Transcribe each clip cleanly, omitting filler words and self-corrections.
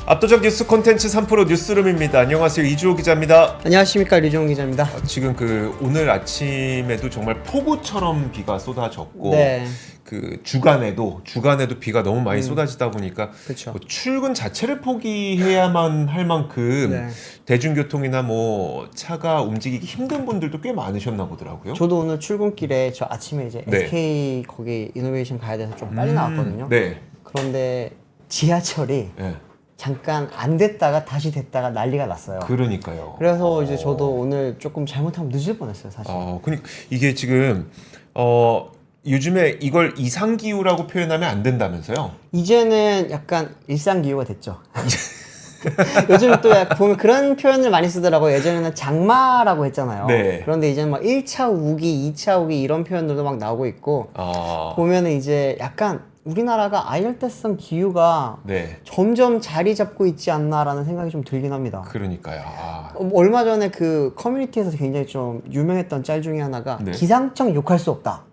압도적 뉴스 콘텐츠 3프로 뉴스룸입니다. 안녕하세요, 이주호 기자입니다. 안녕하십니까, 류종훈 기자입니다. 지금 오늘 아침에도 정말 폭우처럼 비가 쏟아졌고 네. 주간에도 비가 너무 많이 쏟아지다 보니까 그쵸. 뭐 출근 자체를 포기해야만 할 만큼 네. 대중교통이나 뭐 차가 움직이기 힘든 분들도 꽤 많으셨나 보더라고요. 저도 오늘 출근길에 저 아침에 이제 네. SK 거기 이노베이션 가야 돼서 좀 빨리 나왔거든요. 네. 그런데 지하철이 네. 잠깐 안 됐다가 다시 됐다가 난리가 났어요. 그러니까요. 그래서 이제 저도 오늘 조금 잘못하면 늦을 뻔했어요, 사실. 그러니까 이게 지금 요즘에 이걸 이상기후라고 표현하면 안 된다면서요? 이제는 약간 일상기후가 됐죠. 요즘 또 보면 그런 표현을 많이 쓰더라고요. 예전에는 장마라고 했잖아요. 네. 그런데 이제는 막 1차 우기, 2차 우기 이런 표현들도 막 나오고 있고 보면은 이제 약간 우리나라가 아열대성 기후가 네. 점점 자리 잡고 있지 않나라는 생각이 좀 들긴 합니다. 그러니까요. 얼마 전에 그 커뮤니티에서 굉장히 좀 유명했던 짤 중에 하나가 네. 기상청 욕할 수 없다.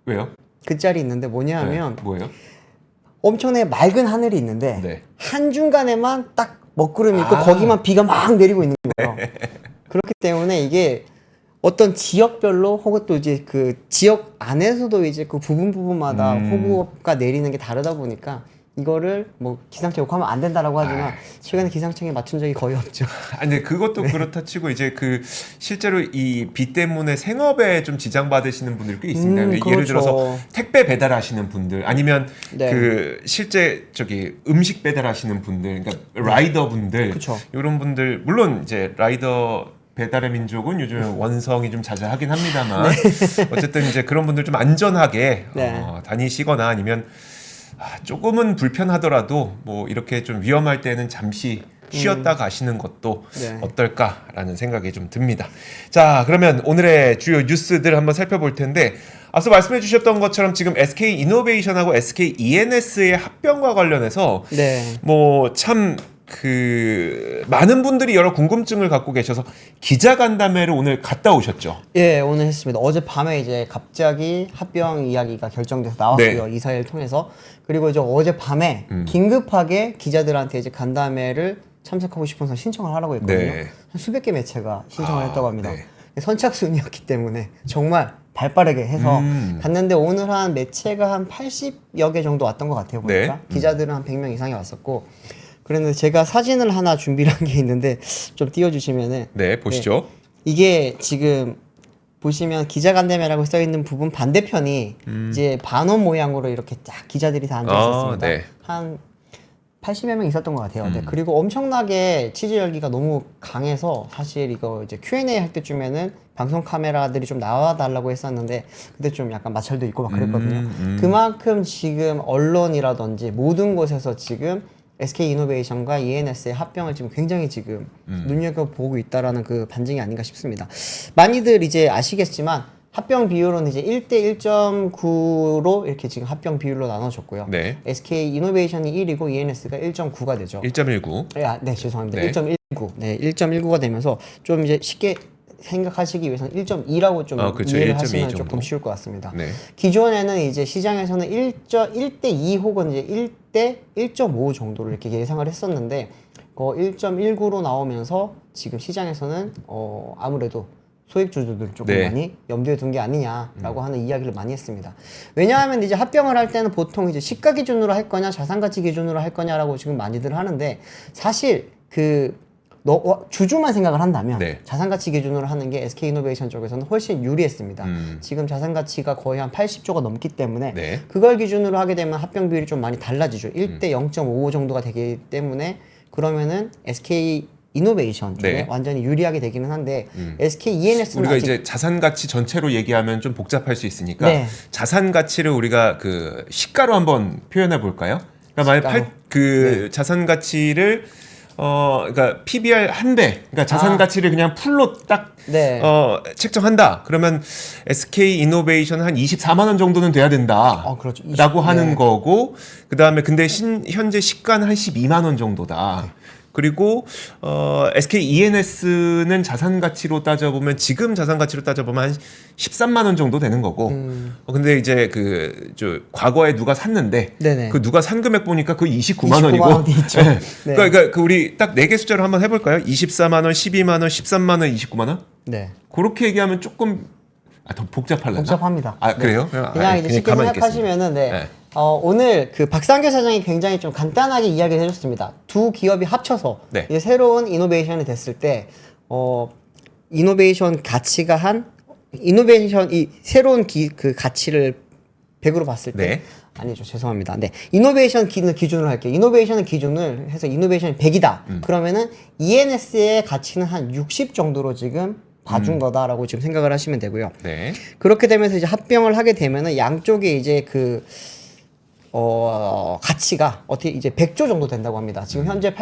왜요? 그 짤이 있는데 뭐냐 하면 네. 뭐예요? 엄청나게 맑은 하늘이 있는데 네. 한중간에만 딱 먹구름이 있고 거기만 비가 막 내리고 있는 거예요. 그렇기 때문에 이게 어떤 지역별로 혹은 또 이제 그 지역 안에서도 이제 그 부분마다 호구가 내리는 게 다르다 보니까 이거를 뭐 기상청 욕하면 안 된다라고 하지만 최근에 기상청에 맞춘 적이 거의 없죠. 아니 근데 그것도 그렇다 치고 이제 실제로 이 비 때문에 생업에 좀 지장 받으시는 분들 꽤 있습니다. 그렇죠. 예를 들어서 택배 배달하시는 분들 아니면 네. 실제 음식 배달하시는 분들, 그러니까 라이더 분들 그쵸. 이런 분들 물론 이제 라이더 배달의 민족은 요즘 원성이 좀 자자하긴 합니다만 어쨌든 이제 그런 분들 좀 안전하게 네. 다니시거나 아니면 조금은 불편하더라도 뭐 이렇게 좀 위험할 때는 잠시 쉬었다 가시는 것도 네. 어떨까라는 생각이 좀 듭니다. 자, 그러면 오늘의 주요 뉴스들 한번 살펴볼 텐데 앞서 말씀해 주셨던 것처럼 지금 SK 이노베이션하고 SK ENS의 합병과 관련해서 네. 뭐참 많은 분들이 여러 궁금증을 갖고 계셔서 기자간담회를 오늘 갔다 오셨죠? 예, 오늘 했습니다. 어젯밤에 이제 갑자기 합병 이야기가 결정돼서 나왔고요. 네. 이사회를 통해서. 그리고 이제 어젯밤에 긴급하게 기자들한테 이제 간담회를 참석하고 싶어서 신청을 하라고 했거든요. 네. 한 수백 개 매체가 신청을 했다고 합니다. 네. 선착순이었기 때문에 정말 발빠르게 해서 갔는데 오늘 한 매체가 한 80여 개 정도 왔던 것 같아요. 보니까. 네. 기자들은 한 100명 이상이 왔었고 그런데 제가 사진을 하나 준비를 한 게 있는데 좀 띄워주시면은 네, 보시죠. 이게 지금 보시면 기자간담회라고 써 있는 부분 반대편이 이제 반원 모양으로 이렇게 딱 기자들이 다 앉아 있었습니다. 네. 한 80여 명 있었던 것 같아요. 네. 그리고 엄청나게 취재 열기가 너무 강해서 사실 이거 이제 Q&A 할 때쯤에는 방송 카메라들이 좀 나와달라고 했었는데 그때 좀 약간 마찰도 있고 막 그랬거든요. 그만큼 지금 언론이라든지 모든 곳에서 지금 SK 이노베이션과 ENS의 합병을 지금 굉장히 지금 눈여겨보고 있다라는 그 반증이 아닌가 싶습니다. 많이들 이제 아시겠지만 합병 비율은 이제 1대 1.9로 이렇게 지금 합병 비율로 나눠졌고요. 네. SK 이노베이션이 1이고 ENS가 1.9가 되죠. 1.19. 네, 죄송합니다. 네. 1.19. 네, 1.19가 되면서 좀 이제 쉽게 생각하시기 위해서는 1.2라고 좀 그렇죠. 이해를 1.2 하시면 정도. 조금 쉬울 것 같습니다. 네. 기존에는 이제 시장에서는 1대 2 혹은 이제 1대 1.5 정도로 이렇게 예상을 했었는데 1.19로 나오면서 지금 시장에서는 아무래도 소액주주들 조금 네. 많이 염두에 둔 게 아니냐라고 하는 이야기를 많이 했습니다. 왜냐하면 이제 합병을 할 때는 보통 이제 시가 기준으로 할 거냐 자산가치 기준으로 할 거냐라고 지금 많이들 하는데 사실 주주만 생각을 한다면 네. 자산가치 기준으로 하는 게 SK이노베이션 쪽에서는 훨씬 유리했습니다. 지금 자산가치가 거의 한 80조가 넘기 때문에 네. 그걸 기준으로 하게 되면 합병 비율이 좀 많이 달라지죠. 1대 0.55 정도가 되기 때문에 그러면은 SK이노베이션 쪽에 네. 완전히 유리하게 되기는 한데 SK ENS는 우리가 아직 이제 자산 가치 전체로 얘기하면 좀 복잡할 수 있으니까 네. 자산 가치를 우리가 시가로 한번 표현해 볼까요? 그러니까 만약 네. 자산 가치를 그러니까 PBR 한 배, 그러니까 자산 가치를 그냥 풀로 딱 네. 책정한다. 그러면 SK 이노베이션 한 24만 원 정도는 돼야 된다. 그렇죠. 라고 하는 네. 거고 그다음에 근데 현재 시가는 한 12만 원 정도다. 그리고 SK ENS는 자산 가치로 따져보면 지금 자산 가치로 따져보면 한 13만 원 정도 되는 거고. 근데 이제 과거에 누가 샀는데 네네. 그 누가 산 금액 보니까 그 29만 원이고. 29만 원이 있죠. 네. 네. 그러니까 그 우리 딱 4개 숫자로 한번 해볼까요? 24만 원, 12만 원, 13만 원, 29만 원. 네. 그렇게 얘기하면 조금 더 복잡할라나? 복잡합니다. 아 그래요? 그냥 이제 쉽게 가만히 생각하시면은 있겠습니다. 네. 오늘 그 박상규 사장이 굉장히 좀 간단하게 이야기를 해줬습니다. 두 기업이 합쳐서 네. 이제 새로운 이노베이션이 됐을 때 이노베이션 가치가 이 새로운 그 가치를 100으로 봤을 때 네. 아니죠, 죄송합니다. 네, 이노베이션 기준으로 할게요. 이노베이션을 기준을 해서 이노베이션이 100이다. 그러면은 ENS의 가치는 한 60 정도로 지금 봐준 거다라고 지금 생각을 하시면 되고요. 네. 그렇게 되면서 이제 합병을 하게 되면은 양쪽에 이제 가치가 어떻게 이제 100조 정도 된다고 합니다. 지금 현재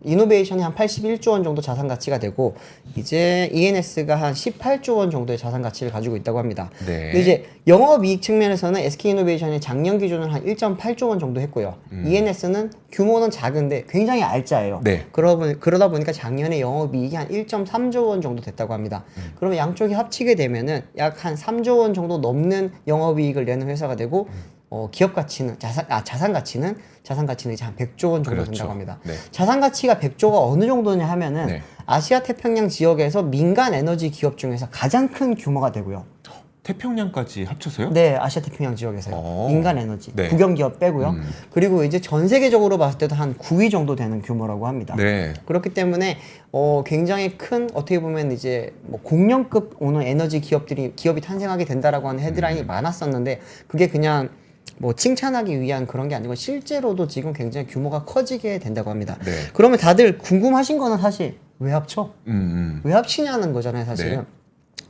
이노베이션이 한 81조 원 정도 자산 가치가 되고 이제 ENS가 한 18조 원 정도의 자산 가치를 가지고 있다고 합니다. 네. 근데 이제 영업이익 측면에서는 SK 이노베이션이 작년 기준으로 한 1.8조 원 정도 했고요. ENS는 규모는 작은데 굉장히 알짜예요. 네. 그러다 보니까 작년에 영업이익이 한 1.3조 원 정도 됐다고 합니다. 그러면 양쪽이 합치게 되면은 약 한 3조 원 정도 넘는 영업이익을 내는 회사가 되고 기업 가치는 자산 가치는 이제 한 100조 원 정도 그렇죠. 된다고 합니다. 네. 자산 가치가 100조가 어느 정도냐 하면은 네. 아시아 태평양 지역에서 민간 에너지 기업 중에서 가장 큰 규모가 되고요. 태평양까지 합쳐서요? 네, 아시아 태평양 지역에서요. 민간 에너지 네. 국영 기업 빼고요. 그리고 이제 전 세계적으로 봤을 때도 한 9위 정도 되는 규모라고 합니다. 네. 그렇기 때문에 굉장히 큰 어떻게 보면 이제 뭐 공룡급 오는 에너지 기업이 탄생하게 된다라고 하는 헤드라인이 많았었는데 그게 그냥 뭐 칭찬하기 위한 그런 게 아니고 실제로도 지금 굉장히 규모가 커지게 된다고 합니다. 네. 그러면 다들 궁금하신 거는 사실 왜 합쳐? 음. 왜 합치냐는 거잖아요, 사실은. 네.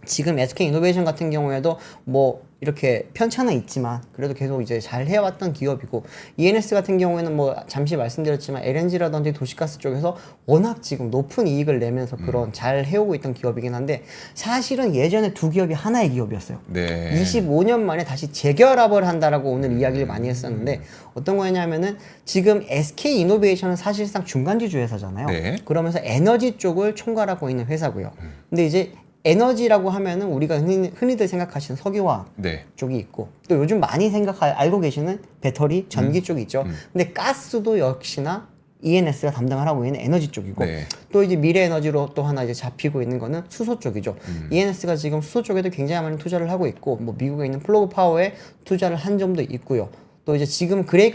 지금 SK 이노베이션 같은 경우에도 뭐 이렇게 편차는 있지만 그래도 계속 이제 잘 해왔던 기업이고 ENS 같은 경우에는 뭐 잠시 말씀드렸지만 LNG라든지 도시가스 쪽에서 워낙 지금 높은 이익을 내면서 그런 잘 해오고 있던 기업이긴 한데 사실은 예전에 두 기업이 하나의 기업이었어요. 네. 25년 만에 다시 재결합을 한다라고 오늘 이야기를 많이 했었는데 어떤 거냐면은 지금 SK 이노베이션은 사실상 중간지주 회사잖아요. 네. 그러면서 에너지 쪽을 총괄하고 있는 회사고요. 근데 이제 에너지라고 하면은 우리가 흔히들 생각하시는 석유화학 네. 쪽이 있고 또 요즘 많이 알고 계시는 배터리, 전기 쪽이 있죠. 근데 가스도 역시나 ENS가 담당을 하고 있는 에너지 쪽이고 네. 또 이제 미래 에너지로 또 하나 이제 잡히고 있는 거는 수소 쪽이죠. ENS가 지금 수소 쪽에도 굉장히 많이 투자를 하고 있고 뭐 미국에 있는 플러그 파워에 투자를 한 점도 있고요. 또 이제 지금 그레이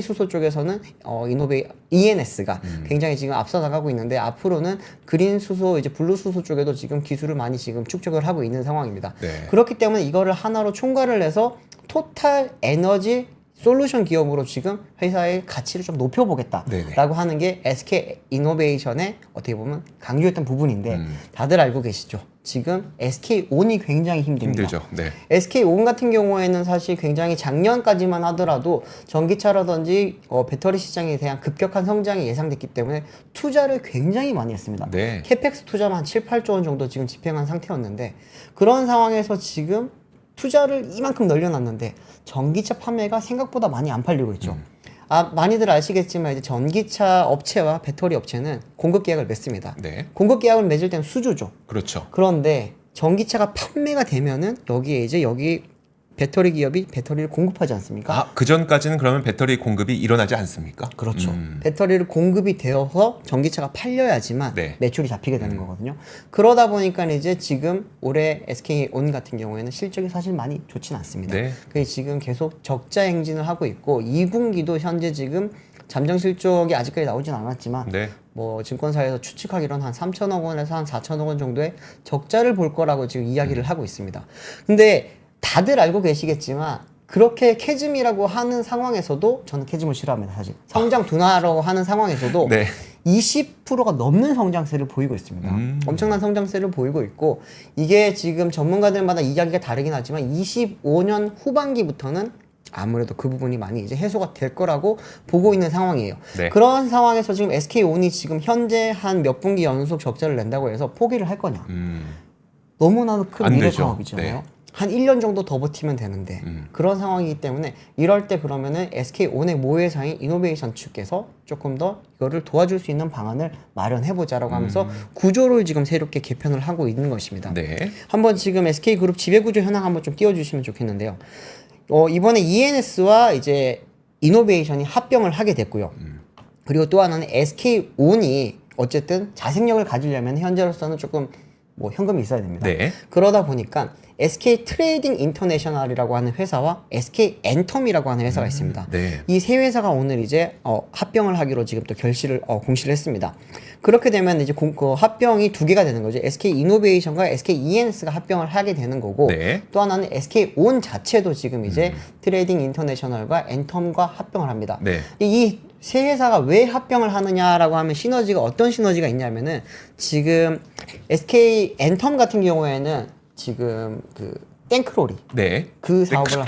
수소 쪽에서는 ENS가 굉장히 지금 앞서 나가고 있는데 앞으로는 그린 수소, 이제 블루 수소 쪽에도 지금 기술을 많이 지금 축적을 하고 있는 상황입니다. 네. 그렇기 때문에 이거를 하나로 총괄을 해서 토탈 에너지 솔루션 기업으로 지금 회사의 가치를 좀 높여보겠다라고 네네. 하는 게 SK 이노베이션의 어떻게 보면 강조했던 부분인데 다들 알고 계시죠? 지금 SK온이 굉장히 힘듭니다. 힘들죠. 네. SK온 같은 경우에는 사실 굉장히 작년까지만 하더라도 전기차라든지 배터리 시장에 대한 급격한 성장이 예상됐기 때문에 투자를 굉장히 많이 했습니다. 네. 캐펙스 투자만 한 7, 8조 원 정도 지금 집행한 상태였는데 그런 상황에서 지금 투자를 이만큼 늘려놨는데 전기차 판매가 생각보다 많이 안 팔리고 있죠. 많이들 아시겠지만 이제 전기차 업체와 배터리 업체는 공급 계약을 맺습니다. 네. 공급 계약을 맺을 때는 수주죠. 그렇죠. 그런데 전기차가 판매가 되면은 여기 배터리 기업이 배터리를 공급하지 않습니까? 아, 그 전까지는 그러면 배터리 공급이 일어나지 않습니까? 그렇죠. 배터리를 공급이 되어서 전기차가 팔려야지만 네. 매출이 잡히게 되는 거거든요. 그러다 보니까 이제 지금 올해 SK온 같은 경우에는 실적이 사실 많이 좋진 않습니다. 네. 그래서 지금 계속 적자 행진을 하고 있고 2분기도 현재 지금 잠정 실적이 아직까지 나오진 않았지만 네. 뭐 증권사에서 추측하기로는 한 3천억 원에서 한 4천억 원 정도의 적자를 볼 거라고 지금 이야기를 하고 있습니다. 근데 다들 알고 계시겠지만 그렇게 캐즘이라고 하는 상황에서도 저는 캐즘을 싫어합니다. 사실 성장 둔화라고 하는 상황에서도 네. 20%가 넘는 성장세를 보이고 있습니다. 엄청난 성장세를 보이고 있고 이게 지금 전문가들마다 이야기가 다르긴 하지만 25년 후반기부터는 아무래도 그 부분이 많이 이제 해소가 될 거라고 보고 있는 상황이에요. 네. 그런 상황에서 지금 SK온이 지금 현재 한 몇 분기 연속 적자를 낸다고 해서 포기를 할 거냐? 너무나도 큰 안 미래 되죠. 창업이잖아요. 네. 한 1년 정도 더 버티면 되는데 그런 상황이기 때문에 이럴 때 그러면은 SK온의 모회사인 이노베이션 측에서 조금 더 이거를 도와줄 수 있는 방안을 마련해보자라고 하면서 구조를 지금 새롭게 개편을 하고 있는 것입니다. 네. 한번 지금 SK그룹 지배구조 현황 한번 좀 띄워주시면 좋겠는데요. 이번에 ENS와 이제 이노베이션이 합병을 하게 됐고요. 그리고 또 하나는 SK온이 어쨌든 자생력을 가지려면 현재로서는 조금 뭐 현금이 있어야 됩니다. 네. 그러다 보니까 SK 트레이딩 인터내셔널이라고 하는 회사와 SK 엔텀이라고 하는 회사가 있습니다. 네. 이 세 회사가 오늘 이제 합병을 하기로 지금 또 공시를 했습니다. 그렇게 되면 이제 그 합병이 두 개가 되는 거죠. SK 이노베이션과 SK ENS가 합병을 하게 되는 거고 네. 또 하나는 SK 온 자체도 지금 이제 트레이딩 인터내셔널과 엔텀과 합병을 합니다. 네. 이 세 회사가 왜 합병을 하느냐라고 하면 시너지가 어떤 시너지가 있냐면은 지금 SK 엔텀 같은 경우에는 지금 그 탱크로리 네. 그 사업을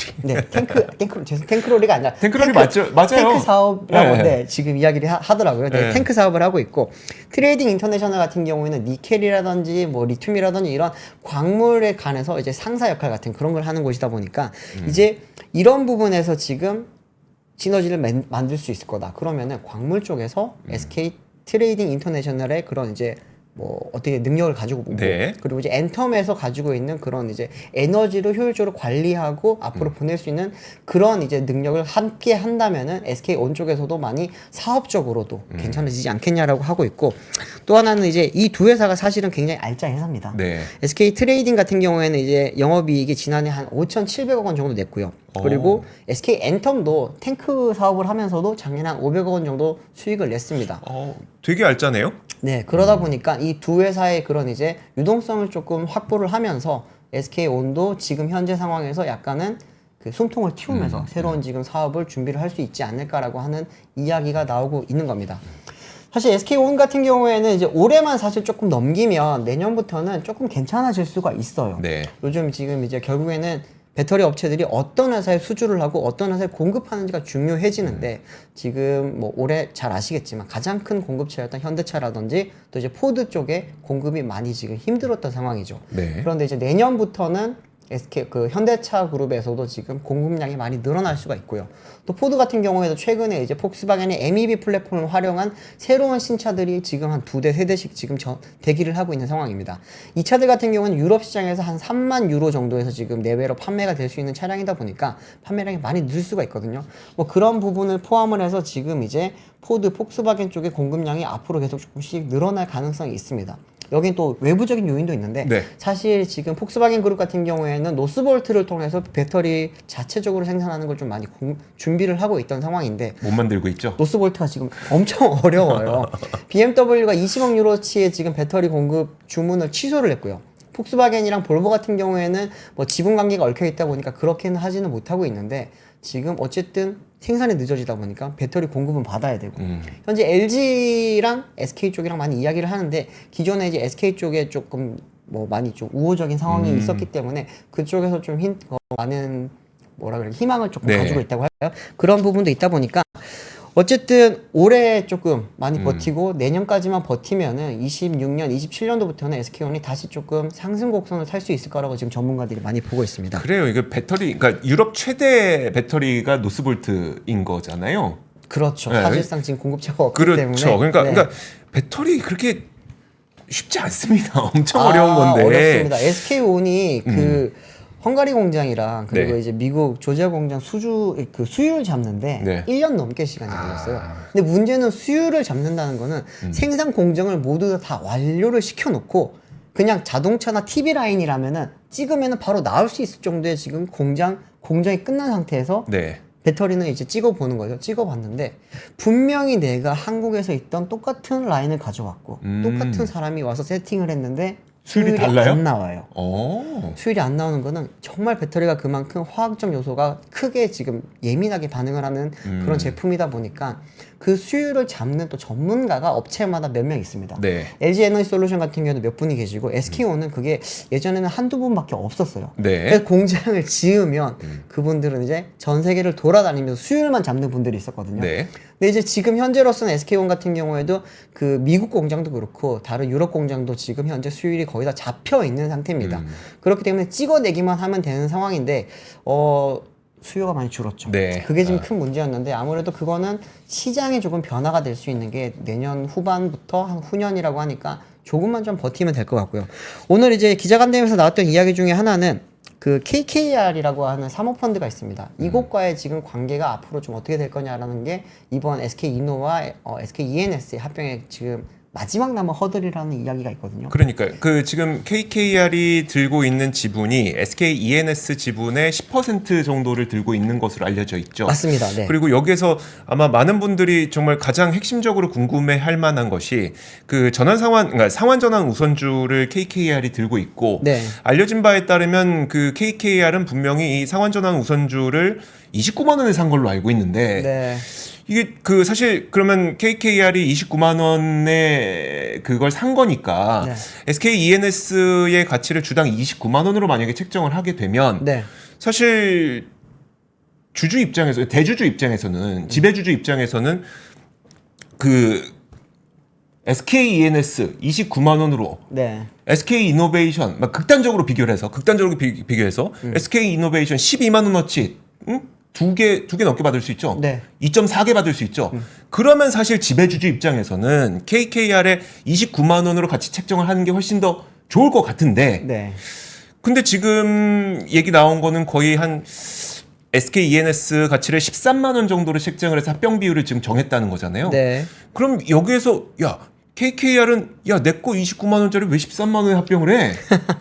탱크로리가 아니라 탱크로리 맞죠? 맞아요. 탱크 사업이라고 네. 네, 지금 이야기를 하더라고요. 네, 네. 탱크 사업을 하고 있고 트레이딩 인터내셔널 같은 경우에는 니켈이라든지 뭐 리튬이라든지 이런 광물에 관해서 이제 상사 역할 같은 그런 걸 하는 곳이다 보니까 이제 이런 부분에서 지금 시너지를 만들 수 있을 거다. 그러면은 광물 쪽에서 SK 트레이딩 인터내셔널의 그런 이제 뭐 어떻게 능력을 가지고 보고 네. 그리고 이제 엔텀에서 가지고 있는 그런 이제 에너지를 효율적으로 관리하고 앞으로 보낼 수 있는 그런 이제 능력을 함께 한다면은 SK온 쪽에서도 많이 사업적으로도 괜찮아지지 않겠냐라고 하고 있고 또 하나는 이제 이 두 회사가 사실은 굉장히 알짜 회사입니다. 네. SK 트레이딩 같은 경우에는 이제 영업이익이 지난해 한 5,700억 원 정도 냈고요. 그리고 SK 엔텀도 탱크 사업을 하면서도 작년에 한 500억 원 정도 수익을 냈습니다. 되게 알짜네요. 네, 그러다 보니까 이 두 회사의 그런 이제 유동성을 조금 확보를 하면서 SK온도 지금 현재 상황에서 약간은 그 숨통을 틔우면서 새로운 지금 사업을 준비를 할 수 있지 않을까라고 하는 이야기가 나오고 있는 겁니다. 사실 SK온 같은 경우에는 이제 올해만 사실 조금 넘기면 내년부터는 조금 괜찮아질 수가 있어요. 네. 요즘 지금 이제 결국에는 배터리 업체들이 어떤 회사에 수주를 하고 어떤 회사에 공급하는지가 중요해지는데 지금 뭐 올해 잘 아시겠지만 가장 큰 공급체였던 현대차라든지 또 이제 포드 쪽에 공급이 많이 지금 힘들었던 상황이죠. 네. 그런데 이제 내년부터는 SK 그 현대차 그룹에서도 지금 공급량이 많이 늘어날 수가 있고요. 또 포드 같은 경우에도 최근에 이제 폭스바겐의 MEB 플랫폼을 활용한 새로운 신차들이 지금 한 2대, 3대씩 지금 대기를 하고 있는 상황입니다. 이 차들 같은 경우는 유럽 시장에서 한 3만 유로 정도에서 지금 내외로 판매가 될 수 있는 차량이다 보니까 판매량이 많이 늘 수가 있거든요. 뭐 그런 부분을 포함을 해서 지금 이제 포드, 폭스바겐 쪽의 공급량이 앞으로 계속 조금씩 늘어날 가능성이 있습니다. 여긴 또 외부적인 요인도 있는데 네. 사실 지금 폭스바겐 그룹 같은 경우에는 노스볼트를 통해서 배터리 자체적으로 생산하는 걸 좀 많이 준비를 하고 있던 상황인데 못 만들고 있죠. 노스볼트가 지금 엄청 어려워요. BMW가 20억 유로치의 지금 배터리 공급 주문을 취소를 했고요. 폭스바겐이랑 볼보 같은 경우에는 뭐 지분 관계가 얽혀 있다 보니까 그렇게는 하지는 못하고 있는데 지금 어쨌든 생산이 늦어지다 보니까 배터리 공급은 받아야 되고 현재 LG랑 SK 쪽이랑 많이 이야기를 하는데 기존에 이제 SK 쪽에 조금 뭐 많이 좀 우호적인 상황이 있었기 때문에 그쪽에서 좀 많은 뭐라 그래 희망을 조금 네. 가지고 있다고 할까요? 그런 부분도 있다 보니까 어쨌든 올해 조금 많이 버티고 내년까지만 버티면은 26년, 27년도부터는 SK온이 다시 조금 상승 곡선을 탈 수 있을 거라고 지금 전문가들이 많이 보고 있습니다. 그래요. 이거 배터리, 그러니까 유럽 최대 배터리가 노스볼트인 거잖아요. 그렇죠. 네. 사실상 지금 공급차가 없기 그렇죠. 때문에. 그러니까, 네. 그러니까 배터리 그렇게 쉽지 않습니다. 엄청 어려운 건데. 어렵습니다. SK온이 그 헝가리 공장이랑 그리고 네. 이제 미국 조지아 공장 수율을 잡는데 네. 1년 넘게 시간이 걸렸어요. 근데 문제는 수율을 잡는다는 거는 생산 공정을 모두 다 완료를 시켜놓고 그냥 자동차나 TV 라인이라면은 찍으면은 바로 나올 수 있을 정도의 지금 공정이 끝난 상태에서 네. 배터리는 이제 찍어보는 거죠. 찍어봤는데 분명히 내가 한국에서 있던 똑같은 라인을 가져왔고 똑같은 사람이 와서 세팅을 했는데 수율이 달라요? 안 나와요. 오. 수율이 안 나오는 거는 정말 배터리가 그만큼 화학적 요소가 크게 지금 예민하게 반응을 하는 그런 제품이다 보니까 그 수율을 잡는 또 전문가가 업체마다 몇 명 있습니다. 네. LG 에너지 솔루션 같은 경우는 몇 분이 계시고 SK온은 그게 예전에는 한두 분밖에 없었어요. 네. 그래서 공장을 지으면 그분들은 이제 전 세계를 돌아다니면서 수율만 잡는 분들이 있었거든요. 네. 근데 이제 지금 현재로서는 SK온 같은 경우에도 그 미국 공장도 그렇고 다른 유럽 공장도 지금 현재 수율이 거의 다 잡혀 있는 상태입니다. 그렇기 때문에 찍어내기만 하면 되는 상황인데 수요가 많이 줄었죠. 네. 그게 지금 큰 문제였는데 아무래도 그거는 시장에 조금 변화가 될 수 있는 게 내년 후반부터 한 후년이라고 하니까 조금만 좀 버티면 될 것 같고요. 오늘 이제 기자간담회에서 나왔던 이야기 중에 하나는 그 KKR이라고 하는 사모펀드가 있습니다. 이곳과의 지금 관계가 앞으로 좀 어떻게 될 거냐라는 게 이번 SK이노와 SKENS의 합병에 지금 마지막 남은 허들이라는 이야기가 있거든요. 그러니까 그 지금 KKR이 들고 있는 지분이 SKENS 지분의 10% 정도를 들고 있는 것으로 알려져 있죠. 맞습니다. 네. 그리고 여기에서 아마 많은 분들이 정말 가장 핵심적으로 궁금해할 만한 것이 그 그러니까 상환 전환 우선주를 KKR이 들고 있고 네. 알려진 바에 따르면 그 KKR은 분명히 이 상환 전환 우선주를 29만 원에 산 걸로 알고 있는데 네. 이게 그 사실 그러면 KKR이 29만 원에 그걸 산 거니까 네. SKENS의 가치를 주당 29만 원으로 만약에 책정을 하게 되면 네. 사실 주주 입장에서 대주주 입장에서는 지배주주 입장에서는 그 SKENS 29만 원으로 네. SK이노베이션 막 극단적으로 비교해서 SK이노베이션 12만 원어치 두 개 넘게 받을 수 있죠. 네. 2.4개 받을 수 있죠. 그러면 사실 지배주주 입장에서는 KKR에 29만 원으로 같이 책정을 하는 게 훨씬 더 좋을 것 같은데. 네. 근데 지금 얘기 나온 거는 거의 한 SKENS 가치를 13만 원 정도로 책정을 해서 합병 비율을 지금 정했다는 거잖아요. 네. 그럼 여기에서 KKR은 내 거 29만 원짜리 왜 13만 원에 합병을 해?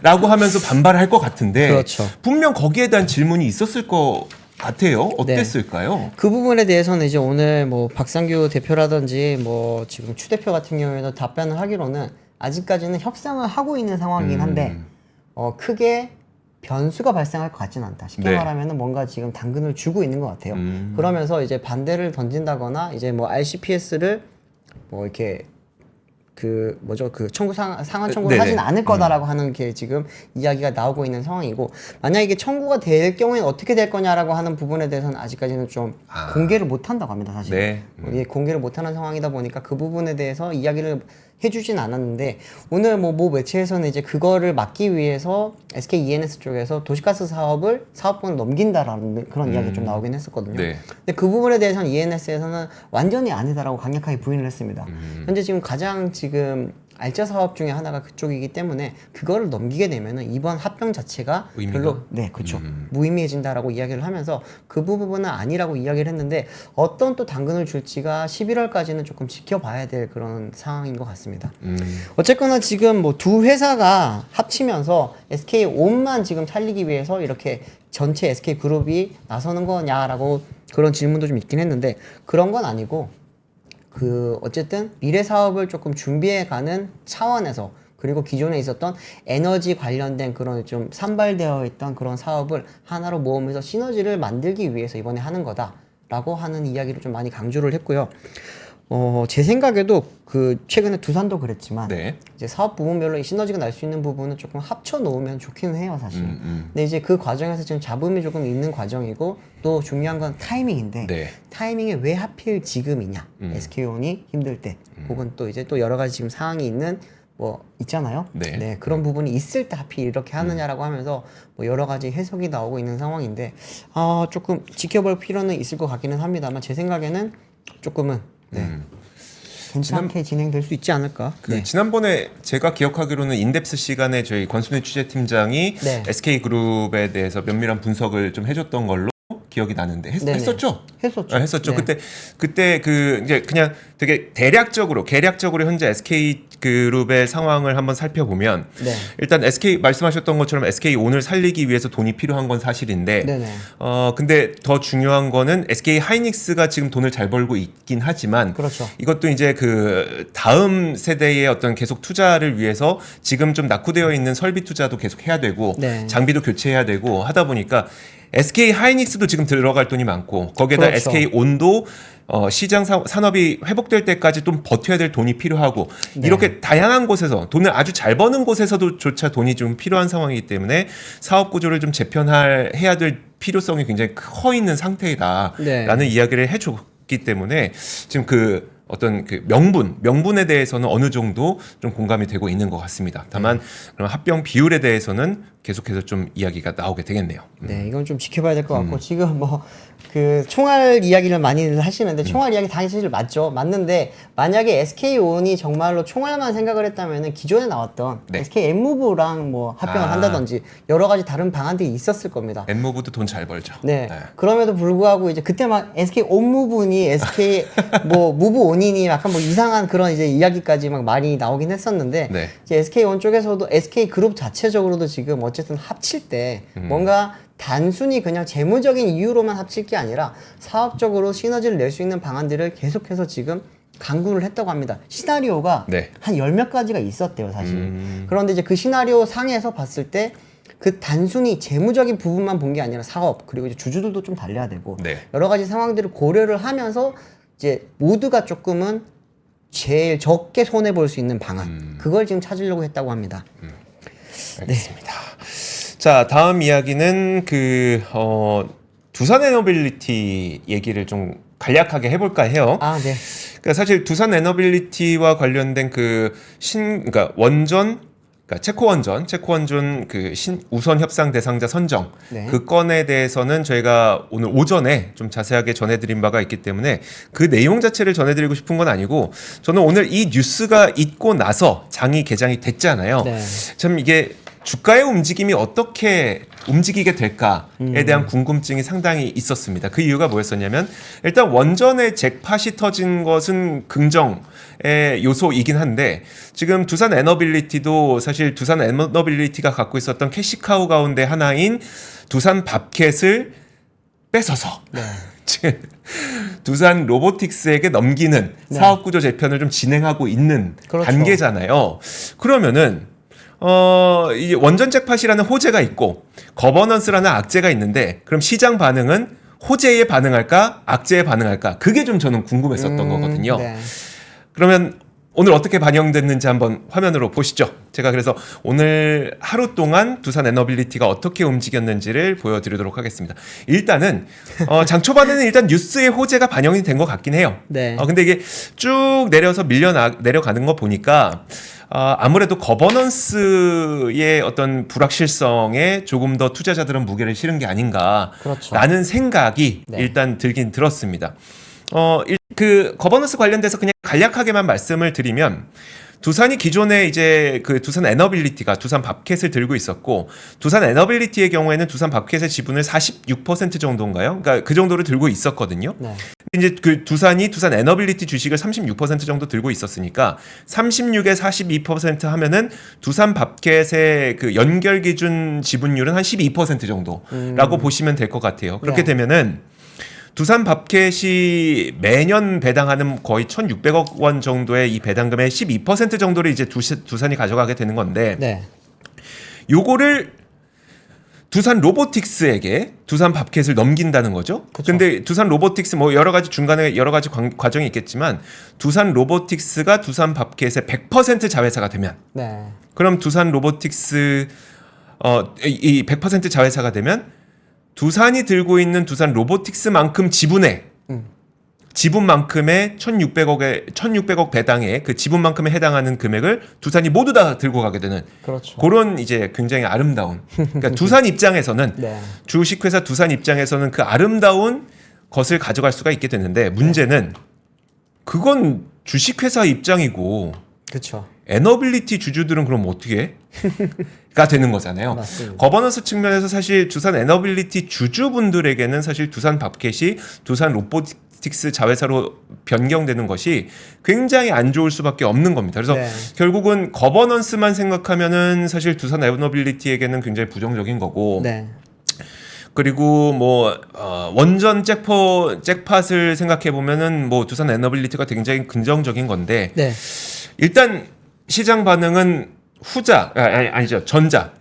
라고 하면서 반발할 것 같은데 그렇죠. 분명 거기에 대한 질문이 있었을 것 같아요. 어땠을까요? 네. 그 부분에 대해서는 이제 오늘 뭐 박상규 대표라든지 뭐 지금 추 대표 같은 경우에는 답변을 하기로는 아직까지는 협상을 하고 있는 상황이긴 한데 크게 변수가 발생할 것 같지는 않다. 쉽게 네. 말하면은 뭔가 지금 당근을 주고 있는 것 같아요. 그러면서 이제 반대를 던진다거나 이제 뭐 RCPS를 뭐 이렇게 그 상한 청구를 네네. 하진 않을 거다라고 하는 게 지금 이야기가 나오고 있는 상황이고, 만약 이게 청구가 될 경우에는 어떻게 될 거냐라고 하는 부분에 대해서는 아직까지는 좀 공개를 못 한다고 합니다, 사실. 네. 예, 공개를 못 하는 상황이다 보니까 그 부분에 대해서 이야기를 해주진 않았는데, 오늘 뭐 매체에서는 이제 그거를 막기 위해서 SKENS 쪽에서 도시가스 사업권을 넘긴다라는 그런 이야기가 좀 나오긴 했었거든요. 네. 근데 그 부분에 대해서는 ENS에서는 완전히 아니다라고 강력하게 부인을 했습니다. 현재 지금 가장 지금 알짜 사업 중에 하나가 그쪽이기 때문에 그거를 넘기게 되면은 이번 합병 자체가 의미가? 별로 그렇죠. 무의미해진다라고 이야기를 하면서 그 부분은 아니라고 이야기를 했는데, 어떤 또 당근을 줄지가 11월까지는 조금 지켜봐야 될 그런 상황인 것 같습니다. 어쨌거나 지금 뭐 두 회사가 합치면서 SK온만 지금 살리기 위해서 이렇게 전체 SK그룹이 나서는 거냐라고 그런 질문도 좀 있긴 했는데, 그런 건 아니고 어쨌든 미래 사업을 조금 준비해 가는 차원에서, 그리고 기존에 있었던 에너지 관련된 그런 좀 산발되어 있던 그런 사업을 하나로 모으면서 시너지를 만들기 위해서 이번에 하는 거다라고 하는 이야기를 좀 많이 강조를 했고요. 제 생각에도 최근에 두산도 그랬지만 네. 이제 사업 부분별로 이 시너지가 날 수 있는 부분은 조금 합쳐 놓으면 좋기는 해요, 사실. 근데 이제 그 과정에서 지금 잡음이 조금 있는 과정이고, 또 중요한 건 타이밍인데, 네. 타이밍에 왜 하필 지금이냐? SK온이 힘들 때, 혹은 또 이제 또 여러 가지 지금 상황이 있는 뭐 있잖아요. 네. 그런 부분이 있을 때 하필 이렇게 하느냐라고 하면서 뭐 여러 가지 해석이 나오고 있는 상황인데, 조금 지켜볼 필요는 있을 것 같기는 합니다만, 제 생각에는 조금은 괜찮게 진행될 수 있지 않을까. 지난번에 제가 기억하기로는 인덱스 시간에 저희 권순희 취재팀장이 네. SK그룹에 대해서 면밀한 분석을 좀 해줬던 걸로 기억이 나는데 네네. 했었죠? 했었죠. 했었죠. 네. 그때 이제 그냥 되게 계략적으로 현재 SK그룹의 상황을 한번 살펴보면 네. 일단 말씀하셨던 것처럼 SK온을 살리기 위해서 돈이 필요한 건 사실인데 네네. 근데 더 중요한 거는 SK 하이닉스가 지금 돈을 잘 벌고 있긴 하지만 그렇죠. 이것도 이제 다음 세대의 어떤 계속 투자를 위해서 지금 좀 낙후되어 있는 설비 투자도 계속 해야 되고 네. 장비도 교체해야 되고 하다 보니까 SK 하이닉스도 지금 들어갈 돈이 많고 거기에다 그렇죠. SK 온도 시장 산업이 회복될 때까지 좀 버텨야 될 돈이 필요하고 네. 이렇게 다양한 곳에서 돈을 아주 잘 버는 곳에서도조차 돈이 좀 필요한 상황이기 때문에 사업 구조를 좀 재편해야 될 필요성이 굉장히 커 있는 상태이다라는 네. 이야기를 해줬기 때문에 지금 그 어떤 그 명분에 대해서는 어느 정도 좀 공감이 되고 있는 것 같습니다. 다만 그럼 합병 비율에 대해서는 계속해서 좀 이야기가 나오게 되겠네요. 네, 이건 좀 지켜봐야 될 것 같고 지금 뭐 그 총알 이야기를 많이 하시는데 총알 이야기 당연히 사실 맞죠. 맞는데 만약에 SK온이 정말로 총알만 생각을 했다면은 기존에 나왔던 네. SK N무브랑 뭐 합병을 아. 한다든지 여러 가지 다른 방안들이 있었을 겁니다. 엔모브도 돈 잘 벌죠. 네. 그럼에도 불구하고 이제 그때 막 SK 온무분이 SK 뭐 무브 온이니 약간 뭐 이상한 그런 이제 이야기까지 막 많이 나오긴 했었는데 네. 이제 SK 온 쪽에서도 SK 그룹 자체적으로도 지금 어쨌든 합칠 때 뭔가 단순히 그냥 재무적인 이유로만 합칠 게 아니라 사업적으로 시너지를 낼 수 있는 방안들을 계속해서 지금 강구를 했다고 합니다. 시나리오가 네. 한 열 몇 가지가 있었대요, 사실. 그런데 이제 그 시나리오 상에서 봤을 때 그 단순히 재무적인 부분만 본 게 아니라 사업 그리고 이제 주주들도 좀 달려야 되고 네. 여러 가지 상황들을 고려를 하면서 이제 모두가 조금은 제일 적게 손해 볼 수 있는 방안 그걸 지금 찾으려고 했다고 합니다. 알겠습니다. 자, 다음 이야기는 두산 에너빌리티 얘기를 좀 간략하게 해볼까 해요. 아, 네. 그러니까 사실 두산 에너빌리티와 관련된 그러니까 원전, 그러니까 체코원전 그 우선 협상 대상자 선정 네. 그 건에 대해서는 저희가 오늘 오전에 좀 자세하게 전해드린 바가 있기 때문에 그 내용 자체를 전해드리고 싶은 건 아니고 저는 오늘 이 뉴스가 있고 나서 장이 개장이 됐잖아요. 네. 참 이게 주가의 움직임이 어떻게 움직이게 될까에 대한 궁금증이 상당히 있었습니다. 그 이유가 뭐였었냐면 일단 원전의 잭팟이 터진 것은 긍정의 요소이긴 한데 지금 두산 에너빌리티도 사실 두산 에너빌리티가 갖고 있었던 캐시카우 가운데 하나인 두산 밥캣을 뺏어서 네. 지금 두산 로보틱스에게 넘기는 네. 사업구조 재편을 좀 진행하고 있는 그렇죠. 단계잖아요. 그러면은 이 원전 잭팟이라는 호재가 있고 거버넌스라는 악재가 있는데 그럼 시장 반응은 호재에 반응할까 악재에 반응할까 그게 좀 저는 궁금했었던 거거든요. 네. 그러면 오늘 어떻게 반영됐는지 한번 화면으로 보시죠. 제가 그래서 오늘 하루 동안 두산 에너빌리티가 어떻게 움직였는지를 보여드리도록 하겠습니다. 일단은 장 초반에는 일단 뉴스의 호재가 반영이 된 것 같긴 해요. 네. 근데 이게 쭉 내려서 내려가는 거 보니까 아무래도 거버넌스의 어떤 불확실성에 조금 더 투자자들은 무게를 실은 게 아닌가라는 그렇죠. 생각이 네. 일단 들긴 들었습니다. 그 거버넌스 관련돼서 그냥 간략하게만 말씀을 드리면 두산이 기존에 이제 그 두산 에너빌리티가 두산 밥캣을 들고 있었고 두산 에너빌리티의 경우에는 두산 밥캣의 지분을 46% 정도인가요? 그러니까 그 정도를 들고 있었거든요. 네. 이제 그 두산이 두산 에너빌리티 주식을 36% 정도 들고 있었으니까 36에 42% 하면은 두산 밥캣의 그 연결 기준 지분율은 한 12% 정도라고 보시면 될 것 같아요. 그렇게 네. 되면은 두산 밥캣이 매년 배당하는 거의 1,600억 원 정도의 이 배당금의 12% 정도를 이제 두산이 가져가게 되는 건데 네. 요거를 두산 로보틱스에게 두산 밥캣을 넘긴다는 거죠. 그쵸. 근데 두산 로보틱스 뭐 여러 가지 중간에 여러 가지 과정이 있겠지만 두산 로보틱스가 두산 밥캣의 100% 자회사가 되면 네. 그럼 두산 로보틱스 이 100% 자회사가 되면 두산이 들고 있는 두산 로보틱스만큼 지분만큼의 1,600억 배당의 그 지분만큼에 해당하는 금액을 두산이 모두 다 들고 가게 되는 그렇죠. 그런 이제 굉장히 아름다운 그러니까 두산 입장에서는 네. 주식회사 두산 입장에서는 그 아름다운 것을 가져갈 수가 있게 되는데 문제는 그건 주식회사 입장이고 그렇죠. 에너빌리티 주주들은 그럼 어떻게 가 되는 거잖아요. 맞습니다. 거버넌스 측면에서 사실 두산 에너빌리티 주주분들에게는 사실 두산 밥캣이 두산 로보틱스 자회사로 변경되는 것이 굉장히 안 좋을 수밖에 없는 겁니다. 그래서 네. 결국은 거버넌스만 생각하면은 사실 두산 에너빌리티에게는 굉장히 부정적인 거고 네. 그리고 뭐 원전 잭팟을 생각해 보면은 뭐 두산 에너빌리티가 굉장히 긍정적인 건데 네. 일단 시장 반응은 아니죠 전자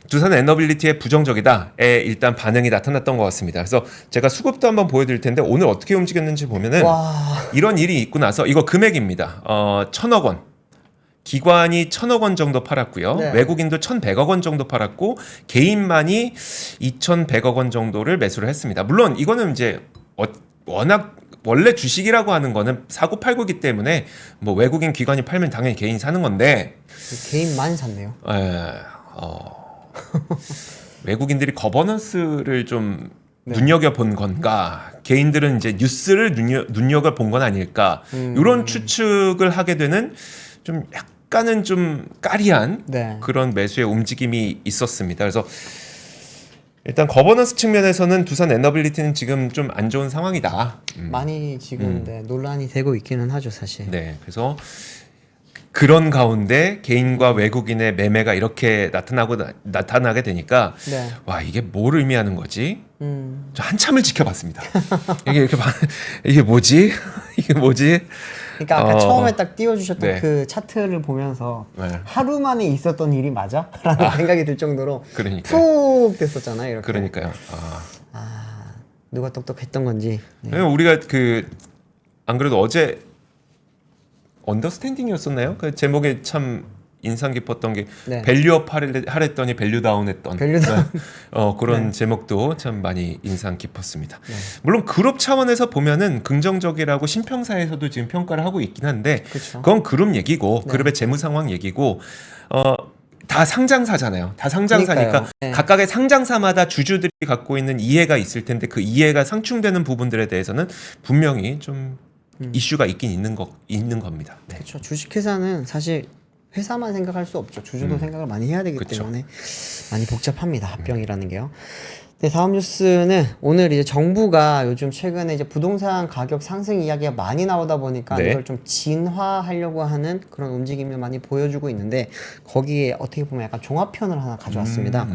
두산 에너빌리티의 부정적이다에 일단 반응이 나타났던 것 같습니다. 그래서 제가 수급도 한번 보여드릴 텐데 오늘 어떻게 움직였는지 보면은 와. 이런 일이 있고 나서 이거 금액입니다. 1,000억 원. 기관이 1,000억 원 정도 팔았고요. 네. 외국인도 1,100억 원 정도 팔았고 개인만이 2,100억 원 정도를 매수를 했습니다. 물론 이거는 이제 워낙 원래 주식이라고 하는 거는 사고 팔고기 때문에 뭐 외국인 기관이 팔면 당연히 개인이 사는 건데 개인만 샀네요. 외국인들이 거버넌스를 좀 네. 눈여겨본 건가 개인들은 이제 뉴스를 눈여겨본 건 아닐까 이런 추측을 하게 되는 좀 약간은 좀 까리한 네. 그런 매수의 움직임이 있었습니다. 그래서 일단 거버넌스 측면에서는 두산 에너빌리티는 지금 좀 안 좋은 상황이다. 많이 지금 네, 논란이 되고 있기는 하죠, 사실. 네, 그래서 그런 가운데 개인과 외국인의 매매가 이렇게 나타나게 되니까 네. 와 이게 뭘 의미하는 거지? 저 한참을 지켜봤습니다. 이게 뭐지? 이게 뭐지? 그러니까 아까 처음에 딱 띄워주셨던 네. 그 차트를 보면서 네. 하루 만에 있었던 일이 맞아? 라는 생각이 들 정도로 그러니까 푹 됐었잖아요. 이렇게. 그러니까요. 누가 똑똑했던 건지. 네. 왜냐면 우리가 그 안 그래도 어제 언더스탠딩이었었나요? 그 제목에 참 인상 깊었던 게 네. 밸류업 하랬더니 밸류다운 했던 밸류다운. 그런 네. 제목도 참 많이 인상 깊었습니다. 물론 그룹 차원에서 보면은 긍정적이라고 신평사에서도 지금 평가를 하고 있긴 한데 그쵸. 그건 그룹 얘기고 네. 그룹의 재무 상황 얘기고 다 상장사잖아요. 다 상장사니까 그러니까요. 네. 각각의 상장사마다 주주들이 갖고 있는 이해가 있을 텐데 그 이해가 상충되는 부분들에 대해서는 분명히 좀 이슈가 있긴 있는 겁니다. 네. 그렇죠. 주식회사는 사실 회사만 생각할 수 없죠. 주주도 생각을 많이 해야 되기 그쵸. 때문에 많이 복잡합니다. 합병이라는 게요. 네, 다음 뉴스는 오늘 이제 정부가 요즘 최근에 이제 부동산 가격 상승 이야기가 많이 나오다 보니까 네. 이걸 좀 진화하려고 하는 그런 움직임을 많이 보여주고 있는데 거기에 어떻게 보면 약간 종합편을 하나 가져왔습니다.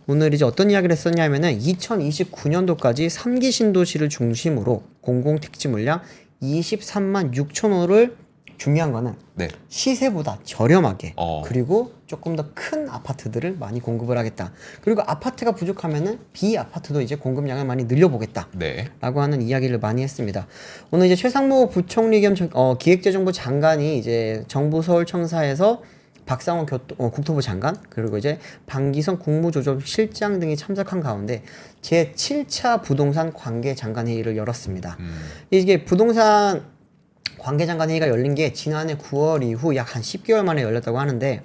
오늘 이제 어떤 이야기를 했었냐면은 2029년도까지 3기 신도시를 중심으로 공공택지 물량 23만 6천 호를 중요한 거는 네. 시세보다 저렴하게 그리고 그리고 조금 더 큰 아파트들을 많이 공급을 하겠다. 그리고 아파트가 부족하면은 비아파트도 이제 공급량을 많이 늘려보겠다. 네. 라고 하는 이야기를 많이 했습니다. 오늘 이제 최상무 부총리 겸 기획재정부 장관이 이제 정부 서울청사에서 박상원 국토부 장관 그리고 이제 방기성 국무조정실장 등이 참석한 가운데 제7차 부동산 관계 장관 회의를 열었습니다. 이게 부동산 관계장관 회의가 열린 게 지난해 9월 이후 약 한 10개월 만에 열렸다고 하는데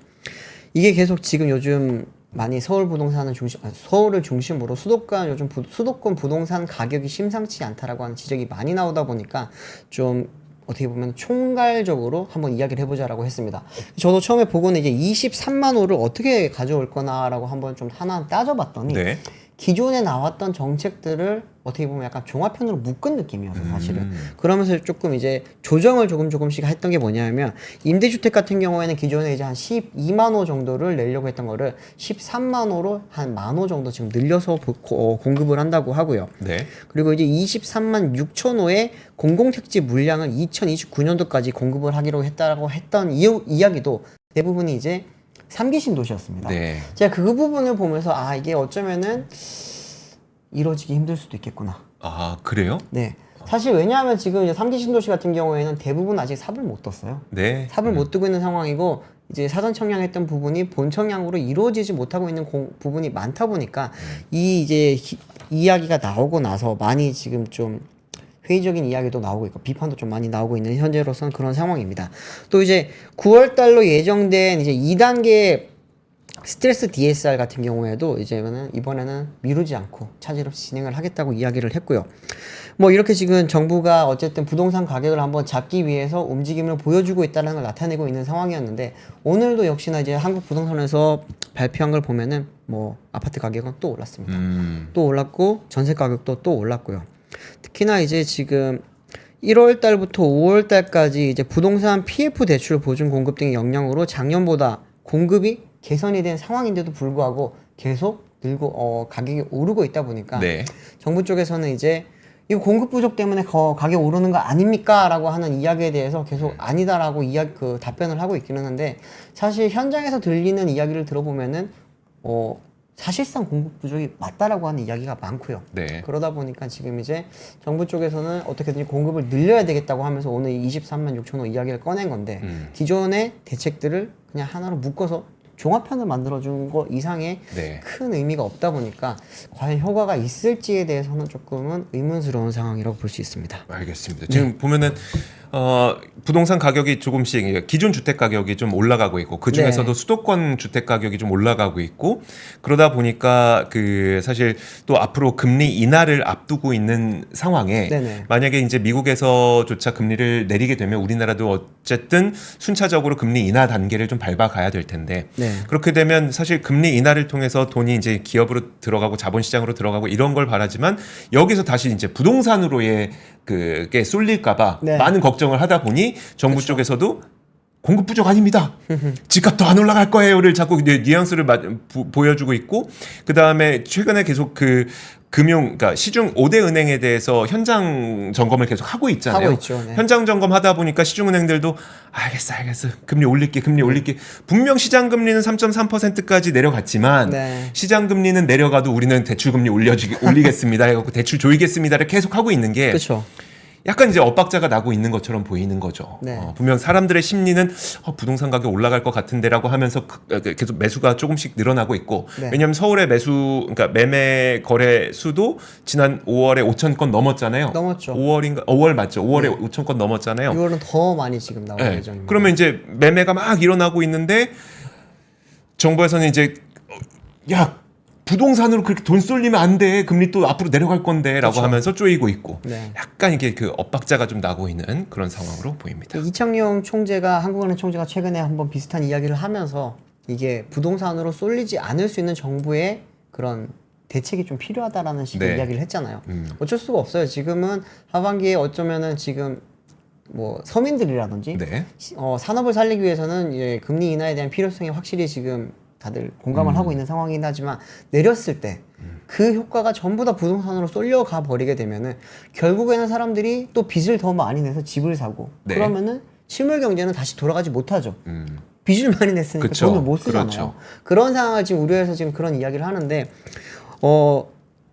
이게 계속 지금 요즘 많이 서울을 중심으로 수도권 부동산 가격이 심상치 않다라고 하는 지적이 많이 나오다 보니까 좀 어떻게 보면 총괄적으로 한번 이야기를 해보자라고 했습니다. 저도 처음에 보고는 이제 23만 호를 어떻게 가져올 거나라고 한번 좀 하나 따져봤더니 네. 기존에 나왔던 정책들을 어떻게 보면 약간 종합편으로 묶은 느낌이어서 사실은 그러면서 조금 이제 조정을 조금씩 했던 게 뭐냐면 임대주택 같은 경우에는 기존에 이제 한 12만 호 정도를 내려고 했던 거를 13만 호로 한 만 호 정도 지금 늘려서 공급을 한다고 하고요. 네. 그리고 이제 23만 6천 호의 공공택지 물량을 2029년도까지 공급을 하기로 했다라고 했던 이야기도 대부분이 이제 3기 신도시였습니다. 네. 제가 그 부분을 보면서 이게 어쩌면은 이루어지기 힘들 수도 있겠구나. 그래요? 네. 사실 왜냐하면 지금 이제 3기 신도시 같은 경우에는 대부분 아직 삽을 못 떴어요. 네. 삽을 못 뜨고 있는 상황이고 이제 사전 청약했던 부분이 본 청약으로 이루어지지 못하고 있는 부분이 많다 보니까 이야기가 나오고 나서 많이 지금 좀 회의적인 이야기도 나오고 있고 비판도 좀 많이 나오고 있는 현재로서는 그런 상황입니다. 또 이제 9월 달로 예정된 이제 2단계 스트레스 DSR 같은 경우에도 이번에는 미루지 않고 차질 없이 진행을 하겠다고 이야기를 했고요. 뭐 이렇게 지금 정부가 어쨌든 부동산 가격을 한번 잡기 위해서 움직임을 보여주고 있다는 걸 나타내고 있는 상황이었는데 오늘도 역시나 이제 한국 부동산에서 발표한 걸 보면은 뭐 아파트 가격은 또 올랐습니다. 또 올랐고 전세 가격도 또 올랐고요. 특히나 이제 지금 1월 달부터 5월 달까지 이제 부동산 PF 대출 보증 공급 등의 영향으로 작년보다 공급이 개선이 된 상황인데도 불구하고 계속 가격이 오르고 있다 보니까 네. 정부 쪽에서는 이제 이거 공급 부족 때문에 가격 오르는 거 아닙니까? 라고 하는 이야기에 대해서 계속 아니다라고 답변을 하고 있기는 한데 사실 현장에서 들리는 이야기를 들어보면은 사실상 공급 부족이 맞다라고 하는 이야기가 많고요. 네. 그러다 보니까 지금 이제 정부 쪽에서는 어떻게든지 공급을 늘려야 되겠다고 하면서 오늘 23만 6천 호 이야기를 꺼낸 건데 기존의 대책들을 그냥 하나로 묶어서 종합편을 만들어준 거 이상의 네. 큰 의미가 없다 보니까 과연 효과가 있을지에 대해서는 조금은 의문스러운 상황이라고 볼 수 있습니다. 알겠습니다. 지금 보면은 부동산 가격이 조금씩 기존 주택 가격이 좀 올라가고 있고 그 중에서도 네. 수도권 주택 가격이 좀 올라가고 있고 그러다 보니까 그 사실 또 앞으로 금리 인하를 앞두고 있는 상황에 네네. 만약에 이제 미국에서조차 금리를 내리게 되면 우리나라도 어쨌든 순차적으로 금리 인하 단계를 좀 밟아가야 될 텐데 네. 그렇게 되면 사실 금리 인하를 통해서 돈이 이제 기업으로 들어가고 자본시장으로 들어가고 이런 걸 바라지만 여기서 다시 이제 부동산으로의 그게 쏠릴까봐 네. 많은 걱정을 하다 보니 정부 쪽에서도 공급 부족 아닙니다. 집값 더 안 올라갈 거예요를 자꾸 뉘앙스를 보여주고 있고 그 다음에 최근에 계속 그 그러니까 시중 5대 은행에 대해서 현장 점검을 계속 하고 있잖아요. 하고 있죠. 네. 현장 점검하다 보니까 시중은행들도 알겠어. 금리 올릴게. 분명 시장 금리는 3.3%까지 내려갔지만 네. 시장 금리는 내려가도 우리는 대출 금리 올리겠습니다. 해갖고 대출 조이겠습니다를 계속 하고 있는 게 그렇죠. 약간 이제 엇박자가 나고 있는 것처럼 보이는 거죠. 네. 분명 사람들의 심리는 부동산 가격 올라갈 것 같은데라고 하면서 계속 매수가 조금씩 늘어나고 있고 네. 왜냐하면 서울의 그러니까 매매 거래 수도 지난 5월에 5천 건 넘었잖아요. 넘었죠. 5월 맞죠? 5월에 5천 건 넘었잖아요. 6월은 더 많이 지금 나올 네. 예정입니다. 그러면 이제 매매가 막 일어나고 있는데 정부에서는 이제 야 부동산으로 그렇게 돈 쏠리면 안 돼. 금리 또 앞으로 내려갈 건데 라고 하면서 쪼이고 있고 네. 약간 이게 그 엇박자가 좀 나고 있는 그런 상황으로 보입니다. 이창용 총재가 한국은행 총재가 최근에 한번 비슷한 이야기를 하면서 이게 부동산으로 쏠리지 않을 수 있는 정부의 그런 대책이 좀 필요하다라는 식의 네. 이야기를 했잖아요. 어쩔 수가 없어요. 지금은 하반기에 어쩌면은 지금 뭐 서민들이라든지 네. 산업을 살리기 위해서는 이제 금리 인하에 대한 필요성이 확실히 지금 다들 공감을 하고 있는 상황이긴 하지만 내렸을 때 그 효과가 전부 다 부동산으로 쏠려가 버리게 되면은 결국에는 사람들이 또 빚을 더 많이 내서 집을 사고 네. 그러면은 실물 경제는 다시 돌아가지 못하죠. 음. 빚을 많이 냈으니까 그쵸. 돈을 못 쓰잖아요. 그렇죠. 그런 상황을 지금 우려해서 지금 그런 이야기를 하는데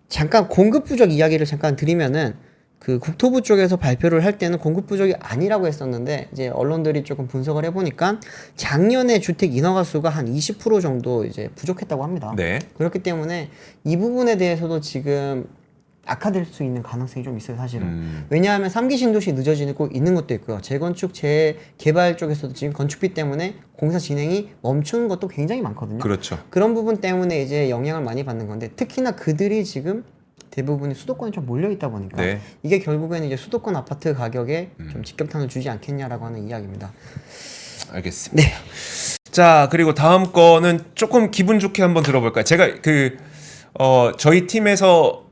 잠깐 공급 부족 이야기를 잠깐 드리면은 그 국토부 쪽에서 발표를 할 때는 공급 부족이 아니라고 했었는데 이제 언론들이 조금 분석을 해보니까 작년에 주택 인허가 수가 한 20% 정도 이제 부족했다고 합니다. 네. 그렇기 때문에 이 부분에 대해서도 지금 악화될 수 있는 가능성이 좀 있어요, 사실은. 왜냐하면 3기 신도시 늦어지고 있는 것도 있고요. 재건축, 재개발 쪽에서도 지금 건축비 때문에 공사 진행이 멈추는 것도 굉장히 많거든요. 그렇죠. 그런 부분 때문에 이제 영향을 많이 받는 건데 특히나 그들이 지금 대부분이 수도권에 좀 몰려 있다 보니까 네. 이게 결국에는 이제 수도권 아파트 가격에 좀 직격탄을 주지 않겠냐라고 하는 이야기입니다. 알겠습니다. 네. 자, 그리고 다음 거는 조금 기분 좋게 한번 들어볼까요? 제가 저희 팀에서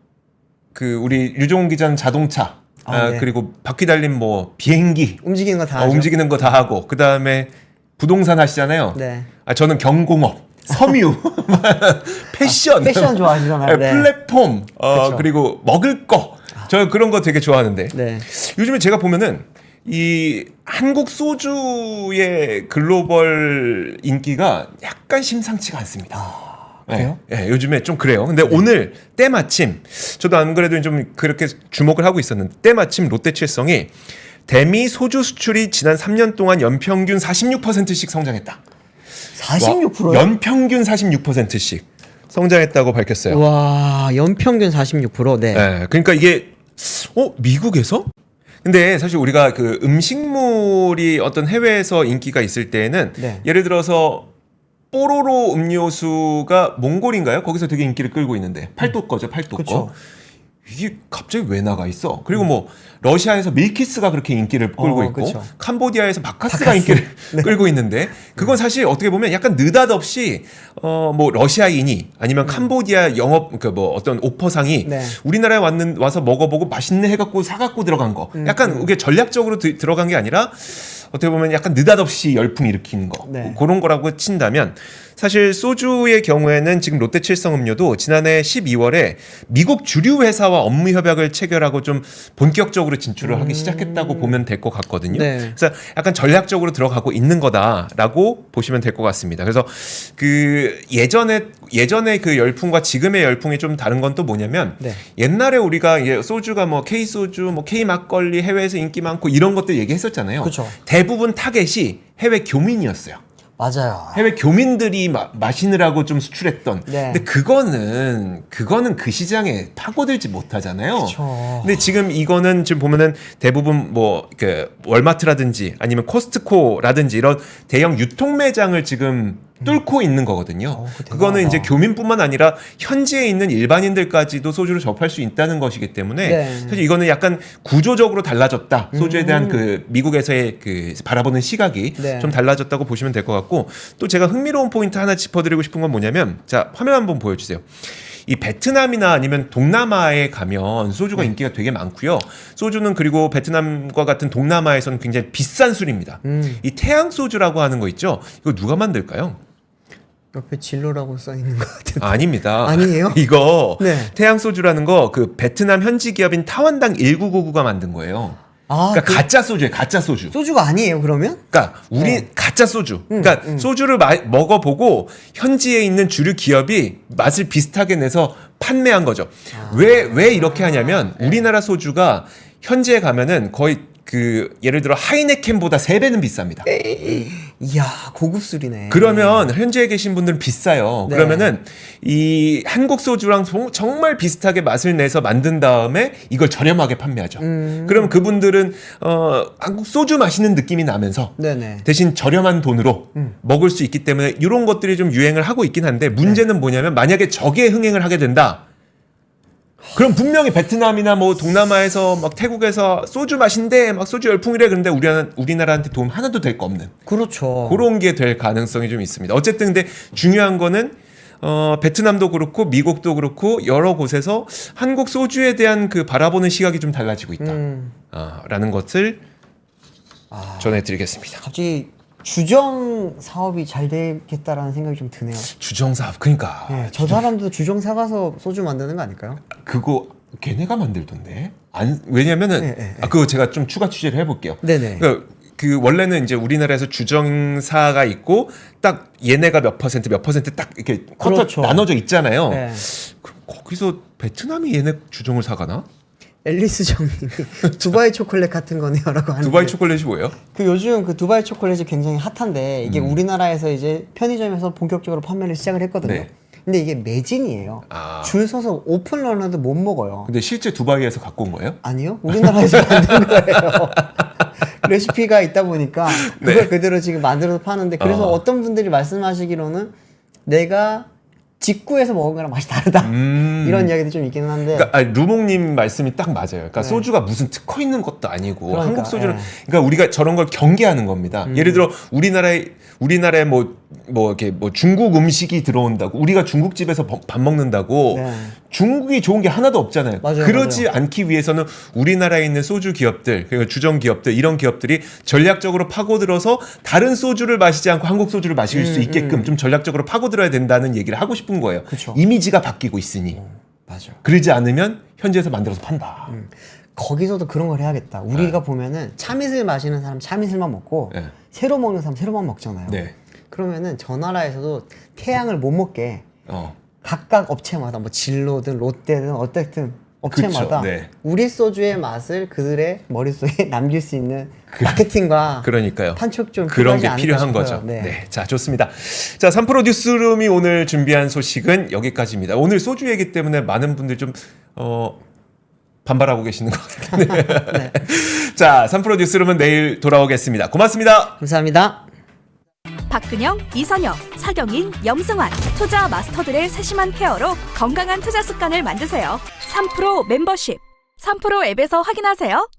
우리 류종훈 기자는 자동차, 네. 그리고 바퀴 달린 뭐 비행기, 움직이는 거 다 하죠. 움직이는 거 다 하고, 그 다음에 부동산 하시잖아요. 네. 저는 경공업, 섬유, 패션, 패션 좋아하시잖아요. 네. 플랫폼, 그쵸. 그리고 먹을 거. 저 그런 거 되게 좋아하는데. 네. 요즘에 제가 보면은 이 한국 소주의 글로벌 인기가 약간 심상치가 않습니다. 그래요? 네, 요즘에 좀 그래요. 근데 오늘 때마침 저도 안 그래도 좀 그렇게 주목을 하고 있었는데 때마침 롯데칠성이 대미 소주 수출이 지난 3년 동안 연평균 46%씩 성장했다. 46%요? 연평균 46%씩 성장했다고 밝혔어요. 와, 연평균 46%. 네. 네, 그러니까 이게 미국에서? 근데 사실 우리가 그 음식물이 어떤 해외에서 인기가 있을 때에는 네. 예를 들어서 뽀로로 음료수가 몽골인가요? 거기서 되게 인기를 끌고 있는데 팔도 거죠, 팔도 그쵸. 거. 이게 갑자기 왜 나가 있어? 그리고 뭐 러시아에서 밀키스가 그렇게 인기를 끌고 있고 그쵸. 캄보디아에서 바카스가 인기를 끌고 있는데 그건 사실 어떻게 보면 약간 느닷없이 뭐 러시아인이 아니면 캄보디아 영업 뭐 어떤 오퍼상이 네. 우리나라에 와서 먹어보고 맛있네 해갖고 사갖고 들어간 거. 약간 이게 전략적으로 들어간 게 아니라 어떻게 보면 약간 느닷없이 열풍 일으키는 거. 네. 그런 거라고 친다면 사실 소주의 경우에는 지금 롯데 칠성음료도 지난해 12월에 미국 주류 회사와 업무 협약을 체결하고 좀 본격적으로 진출을 하기 시작했다고 보면 될 것 같거든요. 네. 그래서 약간 전략적으로 들어가고 있는 거다라고 보시면 될 것 같습니다. 그래서 그 예전에 그 열풍과 지금의 열풍이 좀 다른 건 또 뭐냐면 네. 옛날에 우리가 이제 소주가 뭐 K 소주, 뭐 K 막걸리 해외에서 인기 많고 이런 것들 얘기했었잖아요. 그쵸. 대부분 타겟이 해외 교민이었어요. 맞아요. 해외 교민들이 마시느라고 좀 수출했던. 네. 근데 그거는 그 시장에 파고들지 못하잖아요. 그쵸. 근데 지금 이거는 지금 보면은 대부분 뭐 그 월마트라든지 아니면 코스트코라든지 이런 대형 유통 매장을 지금 뚫고 있는 거거든요. 그거 그거는 대단하다. 이제 교민뿐만 아니라 현지에 있는 일반인들까지도 소주를 접할 수 있다는 것이기 때문에 네. 사실 이거는 약간 구조적으로 달라졌다. 소주에 대한 그 미국에서의 그 바라보는 시각이 네. 좀 달라졌다고 보시면 될 것 같고, 또 제가 흥미로운 포인트 하나 짚어드리고 싶은 건 뭐냐면, 자 화면 한번 보여주세요. 이 베트남이나 아니면 동남아에 가면 소주가 인기가 되게 많고요. 소주는 그리고 베트남과 같은 동남아에서는 굉장히 비싼 술입니다. 이 태양 소주라고 하는 거 있죠. 이거 누가 만들까요? 옆에 진로라고 써 있는 것 같은데. 아닙니다. 아니에요? 이거 네. 태양 소주라는 거 그 베트남 현지 기업인 타완당 1999가 만든 거예요. 아, 그러니까 가짜 소주예요. 가짜 소주. 소주가 아니에요, 그러면? 그러니까 우리 가짜 소주. 그러니까 소주를 먹어보고 현지에 있는 주류 기업이 맛을 비슷하게 내서 판매한 거죠. 왜 이렇게 하냐면 우리나라 소주가 현지에 가면은 거의 그 예를 들어 하이네켄보다 3배는 비쌉니다. 이야, 고급 술이네. 그러면 현지에 계신 분들은 비싸요. 네. 그러면은 이 한국 소주랑 정말 비슷하게 맛을 내서 만든 다음에 이걸 저렴하게 판매하죠. 그러면 그분들은 한국 소주 마시는 느낌이 나면서 네네. 대신 저렴한 돈으로 먹을 수 있기 때문에 이런 것들이 좀 유행을 하고 있긴 한데 문제는 뭐냐면 만약에 저게 흥행을 하게 된다. 그럼 분명히 베트남이나 뭐 동남아에서 막 태국에서 소주 마신대 막 소주 열풍이래. 그런데 우리나라한테 도움 하나도 될 거 없는 그렇죠. 그런 게 될 가능성이 좀 있습니다. 어쨌든 근데 중요한 거는 베트남도 그렇고 미국도 그렇고 여러 곳에서 한국 소주에 대한 그 바라보는 시각이 좀 달라지고 있다. 라는 것을 전해드리겠습니다. 갑자기 주정 사업이 잘 되겠다라는 생각이 좀 드네요. 주정사업 그러니까 네, 저 사람도 주정 사가서 소주 만드는 거 아닐까요? 그거 걔네가 만들던데. 왜냐면은 네, 네, 네. 그거 제가 좀 추가 취재를 해볼게요. 네네. 그 원래는 이제 우리나라에서 주정사가 있고 딱 얘네가 몇 퍼센트 딱 이렇게 쿼터 그렇죠. 나눠져 있잖아요. 네. 그럼 거기서 베트남이 얘네 주정을 사가나? 앨리스 정님이 두바이 초콜릿 같은 거네요라고 하는데. 두바이 초콜릿이 뭐예요? 그 요즘 그 두바이 초콜릿이 굉장히 핫한데 이게 우리나라에서 이제 편의점에서 본격적으로 판매를 시작을 했거든요. 네. 근데 이게 매진이에요. 아. 줄 서서 오픈런해도 못 먹어요. 근데 실제 두바이에서 갖고 온 거예요? 아니요, 우리나라에서 만든 거예요. 레시피가 있다 보니까 그걸 네. 그대로 지금 만들어서 파는데 그래서 어떤 분들이 말씀하시기로는 내가 직구에서 먹은 거랑 맛이 다르다 이런 이야기도 좀 있기는 한데 그러니까 루몽님 말씀이 딱 맞아요. 그러니까 네. 소주가 무슨 특허 있는 것도 아니고 그러니까, 한국 소주는 예. 그러니까 우리가 저런 걸 경계하는 겁니다. 예를 들어 우리나라에 뭐 이렇게 뭐 중국 음식이 들어온다고 우리가 중국집에서 밥 먹는다고 네. 중국이 좋은 게 하나도 없잖아요. 맞아요, 그러지 맞아요. 않기 위해서는 우리나라에 있는 소주 기업들, 그러니까 주정 기업들 이런 기업들이 전략적으로 파고들어서 다른 소주를 마시지 않고 한국 소주를 마실 수 있게끔 좀 전략적으로 파고들어야 된다는 얘기를 하고 싶은 거예요. 그쵸. 이미지가 바뀌고 있으니. 맞아. 그러지 않으면 현지에서 만들어서 판다. 거기서도 그런 걸 해야겠다. 우리가 보면은 참이슬 마시는 사람 참이슬만 먹고 네. 새로 먹는 사람 새로만 먹잖아요. 네. 그러면은 저 나라에서도 태양을 못 먹게 어. 각각 업체마다 뭐 진로든 롯데든 어쨌든 업체마다 그쵸, 네. 우리 소주의 맛을 그들의 머릿속에 남길 수 있는 마케팅과 그러니까요. 판촉 좀 그런 필요하지 게 않을까 필요한 싶어요. 거죠. 네. 네. 자, 좋습니다. 자, 3프로 뉴스룸이 오늘 준비한 소식은 여기까지입니다. 오늘 소주 얘기 때문에 많은 분들 좀 반발하고 계시는 것 같은데. 네. 자, 3프로 뉴스룸은 내일 돌아오겠습니다. 고맙습니다. 감사합니다. 박근영, 이선영, 사경인, 염승환 투자 마스터들의 세심한 케어로 건강한 투자 습관을 만드세요. 3프로 멤버십 3프로 앱에서 확인하세요.